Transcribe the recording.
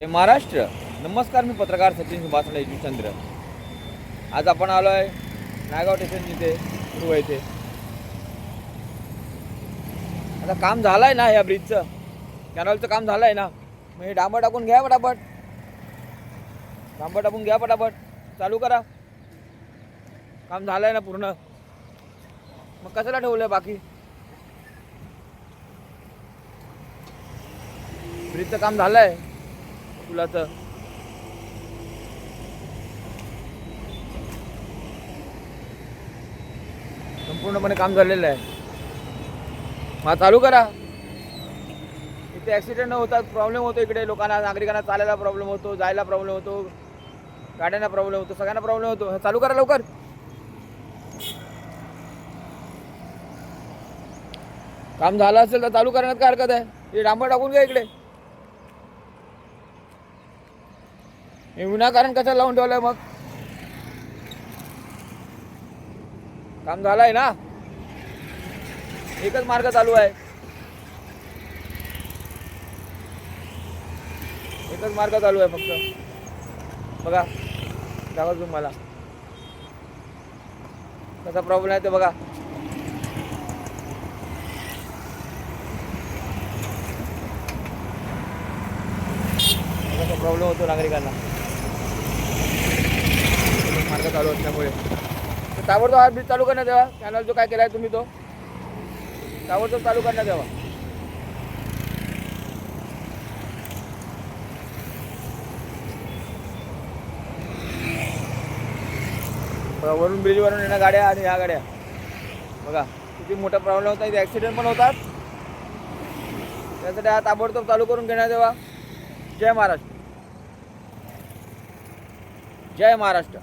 हे महाराष्ट्र. नमस्कार, मी पत्रकार सचिन सुभाष चंद्र. आज आपण आलो आहे नायगाव स्टेशन जिथे सुरू आहे ते. आता काम झालं आहे ना, या ब्रिजचं कॅनॉलचं काम झालं आहे ना. मग हे डांबर टाकून घ्या पटापट, डांबर टाकून घ्या पटापट, चालू करा. काम झालं आहे ना पूर्ण, मग कशाला ठेवलं आहे बाकी. ब्रिजचं काम झालं आहे पुलाचं. संपूर्णपणे काम झालेलं आहे. मग चालू करा. इथे ॲक्सिडेंट होतात, प्रॉब्लेम होतो. इकडे लोकांना, नागरिकांना चालायला प्रॉब्लेम होतो, जायला प्रॉब्लेम होतो, गाड्यांना प्रॉब्लेम होतो, सगळ्यांना प्रॉब्लेम होतो. चालू करा लवकर. काम झालं असेल तर चालू करण्यात काय हरकत आहे. हे डांबर टाकून घ्या इकडे. हे विनाकारण कशाला लावून ठेवलंय मग. काम झालं आहे ना, एकच मार्ग चालू आहे, एकच मार्ग चालू आहे फक्त. बघा, दाखवतो तुम्हाला कसा प्रॉब्लेम आहे ते बघा. कसा प्रॉब्लेम होतो नागरिकांना मार्ग चालू असल्यामुळे. ताबडतोब हा ब्रिज चालू करण्यात यावा. कॅनल जो काय केला आहे तुम्ही तो ताबडतोब चालू करण्यात यावा. वरून ब्रिजवरून येण्या गाड्या आणि ह्या गाड्या बघा किती मोठा प्रॉब्लेम होता. इथे ॲक्सिडेंट पण होतात. त्यासाठी हा ताबडतोब चालू करून घेण्यात यावा. जय महाराष्ट्र, जय महाराष्ट्र.